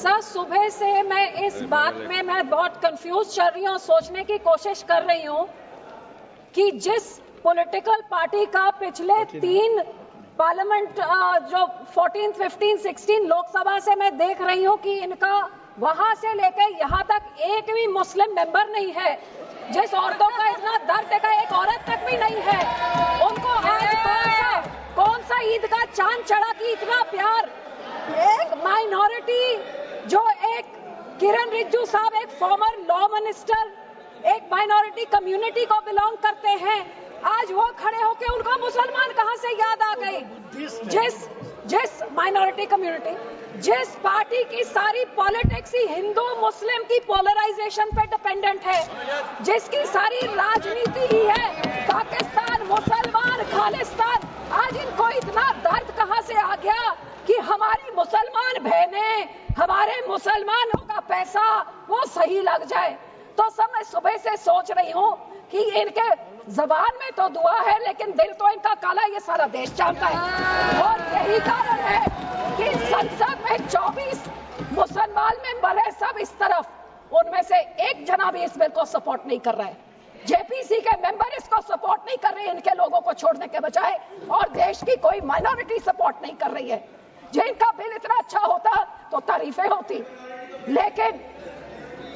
Sir, सुबह से मैं इस बात में मैं बहुत कंफ्यूज चल रही हूँ, सोचने की कोशिश कर रही हूँ कि जिस पॉलिटिकल पार्टी का पिछले 3 पार्लियामेंट जो 14, 15, 16 लोकसभा से मैं देख रही हूँ कि इनका वहां से लेकर यहाँ तक एक भी मुस्लिम मेंबर नहीं है। जिस औरतों का इतना दर्द का एक औरत तक भी नहीं है, उनको आज कौन सा ईद का चांद चढ़ा कि इतना प्यार। एक माइनॉरिटी जो एक किरण रिजिजू साहब एक फॉर्मर लॉ मिनिस्टर एक माइनॉरिटी कम्युनिटी को बिलोंग करते हैं, आज वो खड़े होके उनको मुसलमान कहां से याद आ गई। जिस माइनॉरिटी कम्युनिटी, जिस पार्टी की सारी पॉलिटिक्स ही हिंदू मुस्लिम की पोलराइजेशन पे डिपेंडेंट है, जिसकी सारी राजनीति ही है पाकिस्तान मुसलमान खालिस्तान, आज इनको इतना दर्द कहां से आ गया कि हमारी मुसलमान बहनें, हमारे मुसलमानों का पैसा वो सही लग जाए। तो सब मैं सुबह से सोच रही हूँ कि इनके जबान में तो दुआ है लेकिन दिल तो इनका काला, ये सारा देश जानता है। और यही कारण है कि संसद में 24 मुसलमान मेंबर है, सब इस तरफ, उनमें से एक जना भी इस बिल को सपोर्ट नहीं कर रहा है। जेपीसी के मेंबर इसको सपोर्ट नहीं कर रहे हैं, इनके लोगों को छोड़ने के बजाय, और देश की कोई माइनॉरिटी सपोर्ट नहीं कर रही है। जिनका बिल इतना अच्छा होता तो तारीफें होती, लेकिन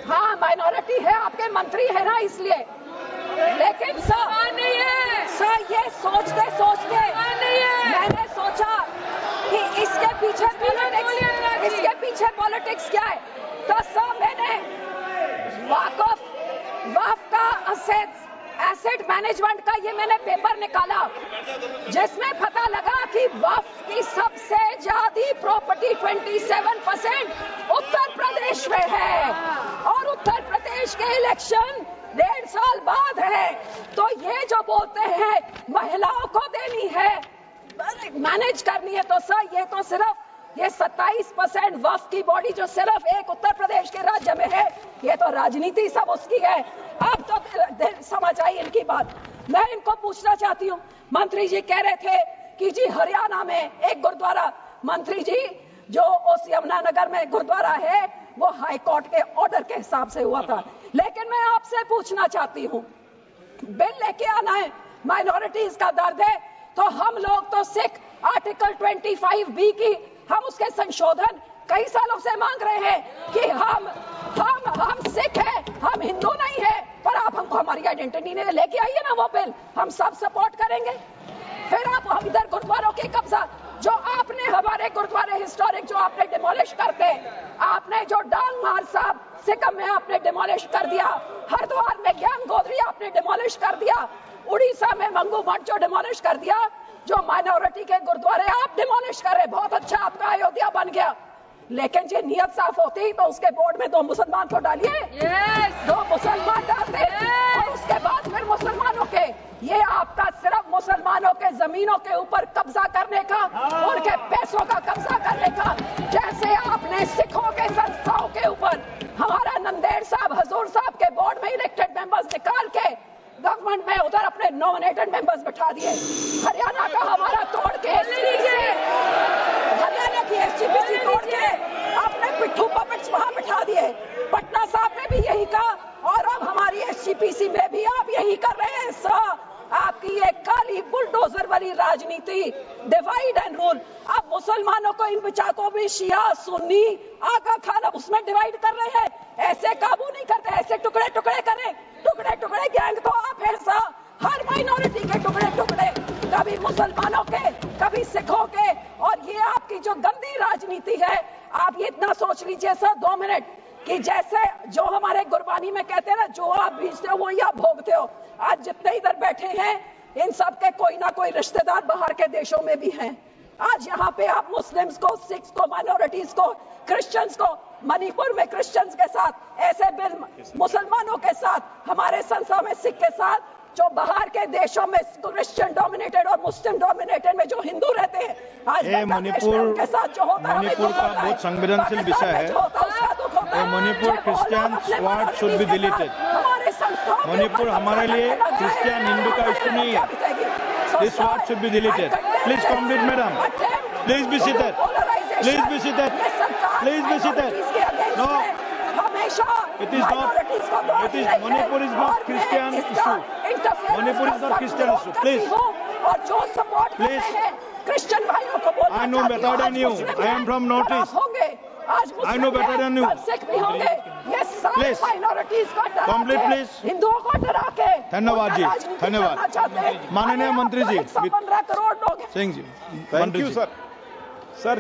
हाँ माइनॉरिटी है, आपके मंत्री है ना इसलिए, लेकिन सर नहीं है। सर ये सोचते सोचते मैंने सोचा कि इसके पीछे पॉलिटिक्स क्या है। तो सर मैंने वक्फ का एसेट मैनेजमेंट का ये मैंने पेपर निकाला, जिसमें पता लगा कि वक्फ की सबसे ज्यादा प्रॉपर्टी 27% उत्तर प्रदेश में है, और उत्तर प्रदेश के इलेक्शन 1.5 साल बाद है। तो ये जो बोलते हैं महिलाओं को देनी है, मैनेज करनी है, तो सर ये तो सिर्फ ये 27% वक्फ की बॉडी जो सिर्फ एक उत्तर प्रदेश के राज्य में है, ये तो राजनीति सब उसकी है। अब तो समझ आई इनकी बात। मैं इनको पूछना चाहती हूँ, मंत्री जी कह रहे थे कि जी हरियाणा में एक गुरुद्वारा, मंत्री जी जो उस यमुनानगर में गुरुद्वारा है वो हाई कोर्ट के ऑर्डर के हिसाब से हुआ था, लेकिन मैं आपसे पूछना चाहती हूँ, बिल लेके आना है, माइनॉरिटीज का दर्द है, तो हम लोग तो सिख आर्टिकल 25B की हम उसके संशोधन कई सालों से मांग रहे हैं कि हम सिख हैं, हम हिंदू नहीं है, पर आप हमको हमारी आइडेंटिटी नहीं लेके आइए ना वो बिल, हम सब सपोर्ट करेंगे। फिर आप हम इधर गुरुद्वारों के कब्जा, जो आपने हमारे गुरुद्वारे हिस्टोरिक जो आपने डिमोलिश करते, आपने जो डांग मार साहब सिक्किम में आपने डिमोलिश कर दिया, हरिद्वार में ज्ञान गोदरी आपने डिमोलिश कर दिया, उड़ीसा में मंगू मठ जो डिमोलिश कर दिया, जो माइनॉरिटी के गुरुद्वारे आप डिमोलिश कर रहे, बहुत अच्छा आपका अयोध्या बन गया, लेकिन जो नियत साफ होती तो उसके बोर्ड में 2 मुसलमान को डालिए, 2 मुसलमान डालते, और उसके बाद फिर मुसलमानों के, ये आपका सिर्फ मुसलमानों के जमीनों के ऊपर कब्जा करने का, उनके पैसों का कब्जा करने का, जैसे आपने सिखों के संस्थाओं के ऊपर हमारा नंदेड़ साहब हजूर साहब के बोर्ड में इलेक्टेड मेंबर्स निकाल के गवर्नमेंट में उधर अपने नॉमिनेटेड मेंबर्स बैठा दिए, हरियाणा का हमारा तोड़ के, हरियाणा की एसजीपीसी तोड़ के आपने पिट्ठू पपेट्स वहां बैठा दिए, पटना साहब ने भी यही कहा, और अब हमारी एसजीपीसी में भी आप यही कर रहे हैं। सर आपकी ये काली बुलडोजर वाली राजनीति, डिवाइड एंड रूल, अब मुसलमानों को इन बिचारों में शिया सुन्नी आगा खाना उसमें डिवाइड कर रहे हैं, ऐसे काबू नहीं करते, ऐसे टुकड़े टुकड़े करें, टुकड़े टुकड़े गैंग तो आप हैं सर, हर माइनॉरिटी के टुकड़े टुकड़े, कभी मुसलमानों के, कभी सिखों के, और ये आपकी जो गंदी राजनीति है, आप ये इतना सोच लीजिए सर 2 मिनट कि जैसे जो हमारे गुरबानी में कहते हैं ना, जो आप बीजते हो वही आप भोगते हो। आज जितने इधर बैठे हैं इन सब के कोई ना कोई रिश्तेदार बाहर के देशों में भी हैं। आज यहाँ पे आप मुस्लिम्स को, सिख्स को, माइनॉरिटीज को, क्रिश्चियंस को, मणिपुर में क्रिश्चियंस के साथ ऐसे बिल, मुसलमानों के साथ, हमारे संस्था में सिख के साथ, जो बाहर के देशों में क्रिश्चियन डोमिनेटेड और मुस्लिम डोमिनेटेड में जो हिंदू रहते हैं, आज मणिपुर के साथ जो होता है, मणिपुर का बहुत संवेदनशील विषय है। Manipur Christians word should be deleted. Manipur हमारे लिए क्रिश्चियन हिंदू का इश्यू नहीं है, this word should be deleted. Please complete madam, please be seated, please be seated. Please be seated. No. हमेशा It is not. It is Manipur is not Christian issue. Manipur is not Christian issue. Please. और जो support Please. करते हैं Christian भाइयों को बोलना I know चाहती better हूँ, than आज you. Muslim I am from North खराब East. होंगे, आज I know better than you. कल सिख भी होंगे। ये सारे Please. माइनॉरिटीज को डरा Complete, के, please. हिंदुओं को डरा के धन्यवाद जी, उनका राजनीति धन्यवाद। करना चाहते हैं। माननीय अरे मंत्री जी, 115 करोड़ लोग हैं। सिंह जी, थैंक मंत्री यू जी। सर। सर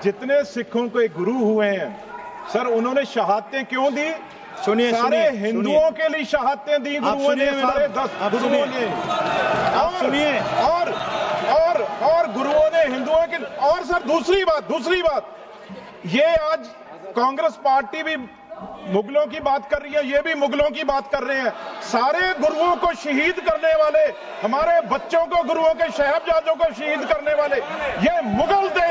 जितने सिखों के गुरु हुए हैं सर, उन्होंने शहादतें क्यों दी? सुनिए सारे सुनिए हिंदुओं के लिए शहादतें दी गुरुओं ने, सुनिए सारे मैडम, 10 आप गुरुओं सुनिए। ने। आप सुनिए। और गुरुओं ने हिंदुओं के। और सर दूसरी बात, ये आज कांग्रेस पार्टी भी मुगलों की बात कर रही है, ये भी मुगलों की बात कर रहे हैं। सारे गुरुओं को शहीद करने वाले, हमारे बच्चों को, गुरुओं के साहिबजादों को शहीद करने वाले ये मुगल थे,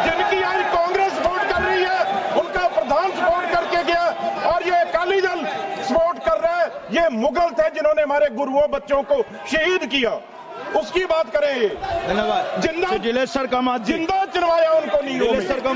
जिनकी आज कांग्रेस सपोर्ट कर रही है, उनका प्रधान सपोर्ट करके गया और ये अकाली दल सपोर्ट कर रहा है। ये मुगल थे जिन्होंने हमारे गुरुओं बच्चों को शहीद किया, उसकी बात करें। धन्यवाद। जिंदा दिलेश सर का जिंदा चुनवाया उनको नीलों में। सर का